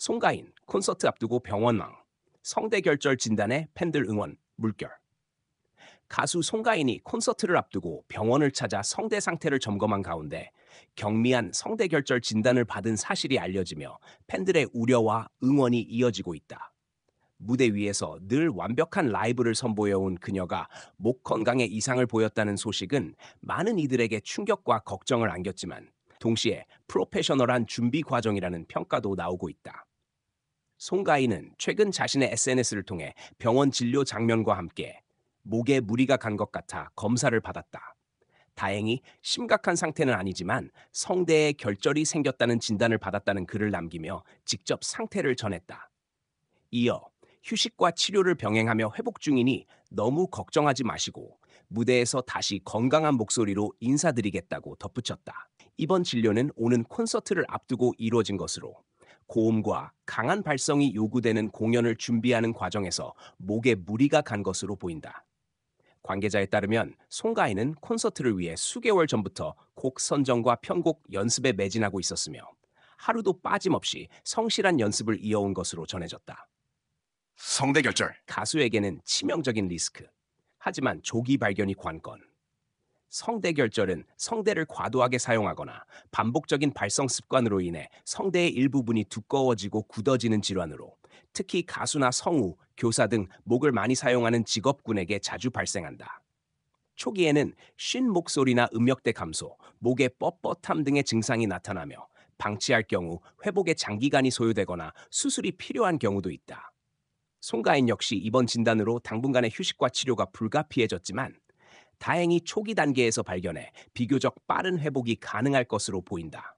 송가인, 콘서트 앞두고 병원망, 성대결절 진단에 팬들 응원, 물결. 가수 송가인이 콘서트를 앞두고 병원을 찾아 성대 상태를 점검한 가운데 경미한 성대결절 진단을 받은 사실이 알려지며 팬들의 우려와 응원이 이어지고 있다. 무대 위에서 늘 완벽한 라이브를 선보여온 그녀가 목 건강에 이상을 보였다는 소식은 많은 이들에게 충격과 걱정을 안겼지만 동시에 프로페셔널한 준비 과정이라는 평가도 나오고 있다. 송가인은 최근 자신의 SNS를 통해 병원 진료 장면과 함께 목에 무리가 간 것 같아 검사를 받았다. 다행히 심각한 상태는 아니지만 성대에 결절이 생겼다는 진단을 받았다는 글을 남기며 직접 상태를 전했다. 이어 휴식과 치료를 병행하며 회복 중이니 너무 걱정하지 마시고 무대에서 다시 건강한 목소리로 인사드리겠다고 덧붙였다. 이번 진료는 오는 콘서트를 앞두고 이루어진 것으로 고음과 강한 발성이 요구되는 공연을 준비하는 과정에서 목에 무리가 간 것으로 보인다. 관계자에 따르면 송가인은 콘서트를 위해 수개월 전부터 곡 선정과 편곡 연습에 매진하고 있었으며 하루도 빠짐없이 성실한 연습을 이어온 것으로 전해졌다. 성대결절. 가수에게는 치명적인 리스크. 하지만 조기 발견이 관건. 성대결절은 성대를 과도하게 사용하거나 반복적인 발성 습관으로 인해 성대의 일부분이 두꺼워지고 굳어지는 질환으로 특히 가수나 성우, 교사 등 목을 많이 사용하는 직업군에게 자주 발생한다. 초기에는 쉰 목소리나 음역대 감소, 목의 뻣뻣함 등의 증상이 나타나며 방치할 경우 회복에 장기간이 소요되거나 수술이 필요한 경우도 있다. 송가인 역시 이번 진단으로 당분간의 휴식과 치료가 불가피해졌지만 다행히 초기 단계에서 발견해 비교적 빠른 회복이 가능할 것으로 보인다.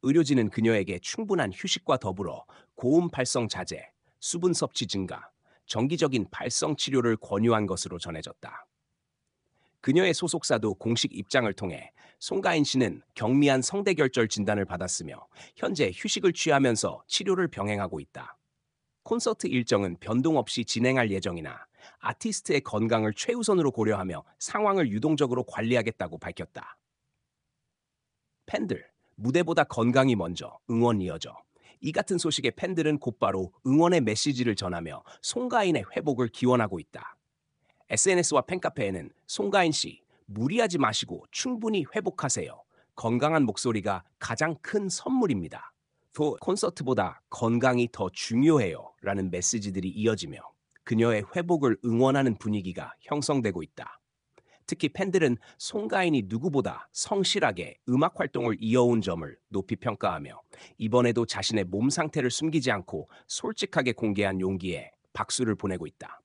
의료진은 그녀에게 충분한 휴식과 더불어 고음 발성 자제, 수분 섭취 증가, 정기적인 발성 치료를 권유한 것으로 전해졌다. 그녀의 소속사도 공식 입장을 통해 송가인 씨는 경미한 성대결절 진단을 받았으며 현재 휴식을 취하면서 치료를 병행하고 있다. 콘서트 일정은 변동 없이 진행할 예정이나 아티스트의 건강을 최우선으로 고려하며 상황을 유동적으로 관리하겠다고 밝혔다. 팬들, 무대보다 건강이 먼저, 응원 이어져. 이 같은 소식에 팬들은 곧바로 응원의 메시지를 전하며 송가인의 회복을 기원하고 있다. SNS와 팬카페에는 송가인 씨, 무리하지 마시고 충분히 회복하세요. 건강한 목소리가 가장 큰 선물입니다. 또 콘서트보다 건강이 더 중요해요. 라는 메시지들이 이어지며 그녀의 회복을 응원하는 분위기가 형성되고 있다. 특히 팬들은 송가인이 누구보다 성실하게 음악 활동을 이어온 점을 높이 평가하며 이번에도 자신의 몸 상태를 숨기지 않고 솔직하게 공개한 용기에 박수를 보내고 있다.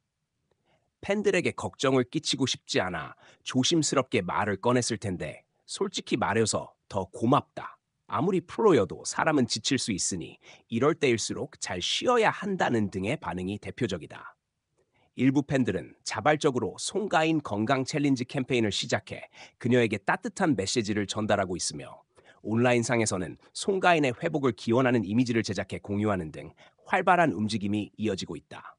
팬들에게 걱정을 끼치고 싶지 않아 조심스럽게 말을 꺼냈을 텐데 솔직히 말해서 더 고맙다. 아무리 프로여도 사람은 지칠 수 있으니 이럴 때일수록 잘 쉬어야 한다는 등의 반응이 대표적이다. 일부 팬들은 자발적으로 송가인 건강 챌린지 캠페인을 시작해 그녀에게 따뜻한 메시지를 전달하고 있으며 온라인상에서는 송가인의 회복을 기원하는 이미지를 제작해 공유하는 등 활발한 움직임이 이어지고 있다.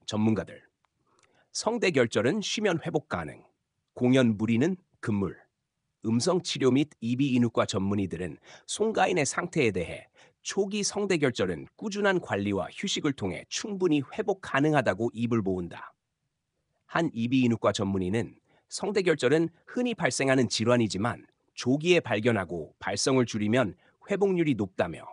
전문가들, 성대결절은 쉬면 회복 가능, 공연 무리는 금물. 음성 치료 및 이비 인후과 전문의들은 송가인의 상태에 대해 초기 성대결절은 꾸준한 관리와 휴식을 통해 충분히 회복 가능하다고 입을 모은다. 한 이비 인후과 전문의는 성대결절은 흔히 발생하는 질환이지만 조기에 발견하고 발성을 줄이면 회복률이 높다며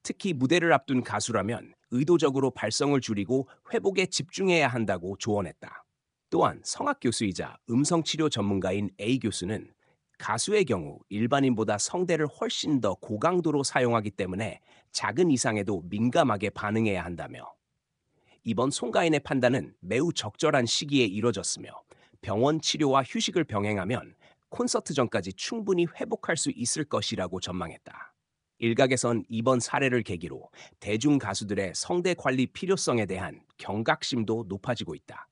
특히 무대를 앞둔 가수라면 의도적으로 발성을 줄이고 회복에 집중해야 한다고 조언했다. 또한 성악 교수이자 음성치료 전문가인 A 교수는 가수의 경우 일반인보다 성대를 훨씬 더 고강도로 사용하기 때문에 작은 이상에도 민감하게 반응해야 한다며 이번 송가인의 판단은 매우 적절한 시기에 이뤄졌으며 병원 치료와 휴식을 병행하면 콘서트 전까지 충분히 회복할 수 있을 것이라고 전망했다. 일각에선 이번 사례를 계기로 대중 가수들의 성대 관리 필요성에 대한 경각심도 높아지고 있다.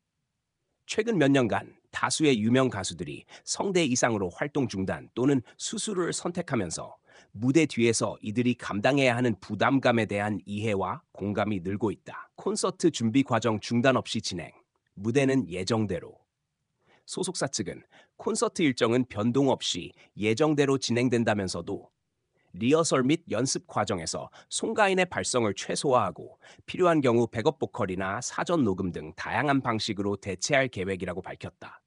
최근 몇 년간 다수의 유명 가수들이 성대 이상으로 활동 중단 또는 수술을 선택하면서 무대 뒤에서 이들이 감당해야 하는 부담감에 대한 이해와 공감이 늘고 있다. 콘서트 준비 과정 중단 없이 진행, 무대는 예정대로. 소속사 측은 콘서트 일정은 변동 없이 예정대로 진행된다면서도 리허설 및 연습 과정에서 송가인의 발성을 최소화하고 필요한 경우 백업 보컬이나 사전 녹음 등 다양한 방식으로 대체할 계획이라고 밝혔다.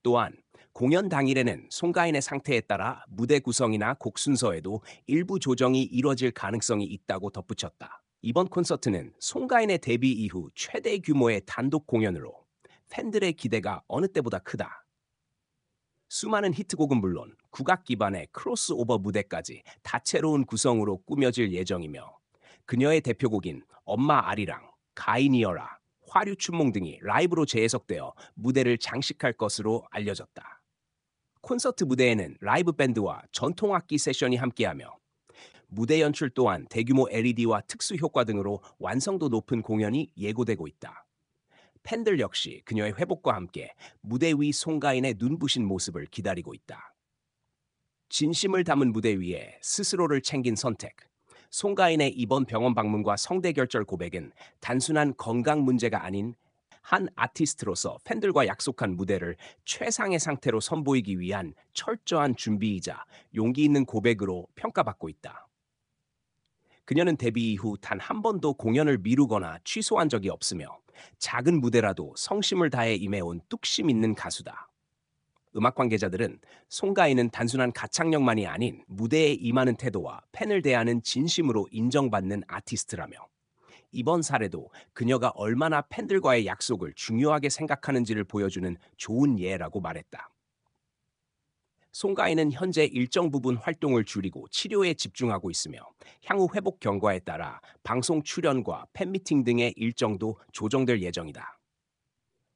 또한 공연 당일에는 송가인의 상태에 따라 무대 구성이나 곡 순서에도 일부 조정이 이뤄질 가능성이 있다고 덧붙였다. 이번 콘서트는 송가인의 데뷔 이후 최대 규모의 단독 공연으로 팬들의 기대가 어느 때보다 크다. 수많은 히트곡은 물론 국악 기반의 크로스오버 무대까지 다채로운 구성으로 꾸며질 예정이며 그녀의 대표곡인 엄마 아리랑, 가인이어라, 화류춘몽 등이 라이브로 재해석되어 무대를 장식할 것으로 알려졌다. 콘서트 무대에는 라이브 밴드와 전통악기 세션이 함께하며 무대 연출 또한 대규모 LED와 특수 효과 등으로 완성도 높은 공연이 예고되고 있다. 팬들 역시 그녀의 회복과 함께 무대 위 송가인의 눈부신 모습을 기다리고 있다. 진심을 담은 무대 위에 스스로를 챙긴 선택. 송가인의 이번 병원 방문과 성대 결절 고백은 단순한 건강 문제가 아닌 한 아티스트로서 팬들과 약속한 무대를 최상의 상태로 선보이기 위한 철저한 준비이자 용기 있는 고백으로 평가받고 있다. 그녀는 데뷔 이후 단 한 번도 공연을 미루거나 취소한 적이 없으며 작은 무대라도 성심을 다해 임해온 뚝심 있는 가수다. 음악 관계자들은 송가인은 단순한 가창력만이 아닌 무대에 임하는 태도와 팬을 대하는 진심으로 인정받는 아티스트라며 이번 사례도 그녀가 얼마나 팬들과의 약속을 중요하게 생각하는지를 보여주는 좋은 예라고 말했다. 송가인은 현재 일정 부분 활동을 줄이고 치료에 집중하고 있으며 향후 회복 경과에 따라 방송 출연과 팬미팅 등의 일정도 조정될 예정이다.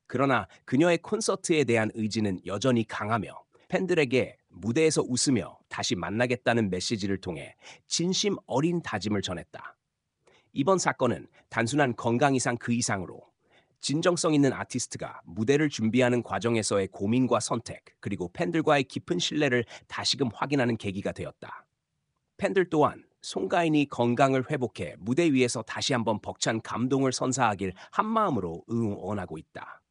그러나 그녀의 콘서트에 대한 의지는 여전히 강하며 팬들에게 무대에서 웃으며 다시 만나겠다는 메시지를 통해 진심 어린 다짐을 전했다. 이번 사건은 단순한 건강 이상 그 이상으로 진정성 있는 아티스트가 무대를 준비하는 과정에서의 고민과 선택, 그리고 팬들과의 깊은 신뢰를 다시금 확인하는 계기가 되었다. 팬들 또한 송가인이 건강을 회복해 무대 위에서 다시 한번 벅찬 감동을 선사하길 한마음으로 응원하고 있다.